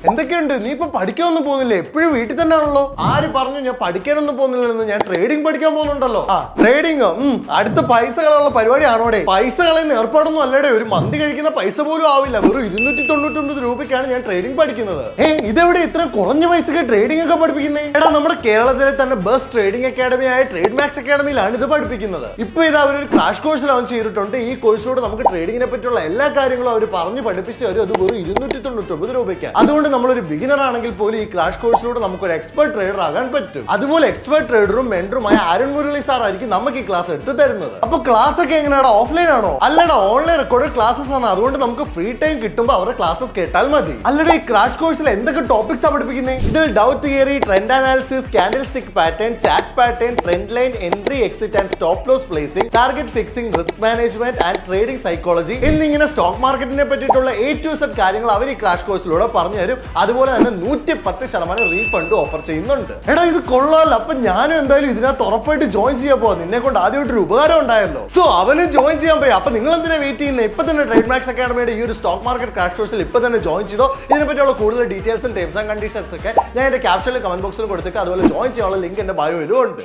എന്തൊക്കെയുണ്ട്? നീ ഇപ്പൊ പഠിക്കാനൊന്നും പോകുന്നില്ലേ? എപ്പോഴും വീട്ടിൽ തന്നെ ആണല്ലോ. ആര് പറഞ്ഞു ഞാൻ പഠിക്കാനൊന്നും പോകുന്നില്ലെന്ന്? ഞാൻ ട്രേഡിംഗ് പഠിക്കാൻ പോകുന്നുണ്ടല്ലോ. ട്രേഡിംഗ് അടുത്ത പൈസ കളയുള്ള പരിപാടിയാണോടെ? പൈസ കളയുന്ന ഏർപ്പാടൊന്നും അല്ലടെ. ഒരു മന്തി കഴിക്കുന്ന പൈസ പോലും ആവില്ല. വെറും 299 രൂപയ്ക്കാണ് ഞാൻ ട്രേഡിംഗ് പഠിക്കുന്നത്. ഇതെവിടെ ഇത്ര കുറഞ്ഞ പൈസക്ക് ട്രേഡിംഗ് ഒക്കെ പഠിപ്പിക്കുന്നത്? എടാ, നമ്മുടെ കേരളത്തിലെ തന്നെ ബെസ്റ്റ് ട്രേഡിംഗ് അക്കാഡമി ആയ ട്രേഡ് മാക്സ് അക്കാഡമിയിലാണ് ഇത് പഠിപ്പിക്കുന്നത്. ഇപ്പൊ ഇത് അവരൊരു ക്രാഷ് കോഴ്സ് ലോഞ്ച് ചെയ്തിട്ടുണ്ട്. ഈ കോഴ്സിലൂടെ നമുക്ക് ട്രേഡിങ്ങിനെ പറ്റിയുള്ള എല്ലാ കാര്യങ്ങളും അവർ പറഞ്ഞു പഠിപ്പിച്ചു തരും. അത് വെറും 299 രൂപയ്ക്ക്. അതുകൊണ്ട് നമ്മളൊരു ബിഗിനർ ആണെങ്കിൽ പോലും ഈ ക്രാഷ് കോഴ്സിലൂടെ നമുക്ക് ഒരു എക്സ്പെർട്ട് ട്രേഡർ ആകാൻ പറ്റും. അതുപോലെ എക്സ്പെർട്ട് ട്രേഡറും മെന്ററുമായ അരുൺ മുരളി സാർ ആയിരിക്കും നമുക്ക് ഈ ക്ലാസ് എടുത്ത് തരുന്നത്. അപ്പൊ ക്ലാസ് ഒക്കെ എങ്ങനെയാണോ? ഓഫ്ലൈൻ ആണോ? അല്ലടാ, ഓൺലൈൻ റെക്കോർഡ് ക്ലാസ്സസ് ആണ്. അതുകൊണ്ട് നമുക്ക് ഫ്രീ ടൈം കിട്ടുമ്പോൾ അവരുടെ ക്ലാസ്സസ് കേട്ടാൽ മതി. അല്ലടാ, ഈ ക്രാഷ് കോഴ്സിൽ എന്തൊക്കെ ടോപ്പിക്സ് ആണ് പഠിപ്പിക്കുന്നത്? ഇതിൽ Dow theory, trend analysis, candlestick pattern, chart pattern, trend line, entry exit and stop loss placing, target fixing, risk management and trading psychology എന്നിങ്ങനെ സ്റ്റോക്ക് മാർക്കറ്റിനെ പറ്റിയിട്ടുള്ള A to Z കാര്യങ്ങൾ അവർ ഈ ക്രാഷ് കോഴ്സിലൂടെ പറഞ്ഞു തരും. അതുപോലെ തന്നെ 110% റീഫണ്ട് ഓഫർ ചെയ്യുന്നുണ്ട്. എടാ, ഇത് കൊള്ളാമല്ലോ. അപ്പൊ ഞാനും എന്തായാലും ഇതിനകത്ത് ഉറപ്പായിട്ട് ജോയിൻ ചെയ്യാൻ പോവാ. നിന്നെ കൊണ്ട് ആദ്യമായിട്ടൊരു ഉപകാരം ഉണ്ടായല്ലോ. സോ അവനും ജോയിൻ ചെയ്യാൻ പോയി. അപ്പൊ നിങ്ങൾ എന്തിനാ വെയിറ്റ് ചെയ്യുന്നത്? ഇപ്പൊ തന്നെ ട്രേഡ് മാക്സ് അക്കാഡമിയുടെ ഈ ഒരു സ്റ്റോക്ക് മാർക്കറ്റ് ക്രാഷ് കോഴ്സിൽ ഇപ്പൊ തന്നെ ജോയിൻ ചെയ്തോ. ഇതിനെപ്പറ്റിയുള്ള കൂടുതൽ ഡീറ്റെയിൽസും ടേംസ് ആൻഡ് കണ്ടീഷൻസ് ഒക്കെ ഞാൻ എന്റെ ക്യാപ്ഷനിലും കമന്റ് ബോക്സിലും കൊടുത്തേക്ക്. അതുപോലെ ജോയിൻ ചെയ്യാനുള്ള ലിങ്ക് എന്റെ ബയോയിലും ഉണ്ട്.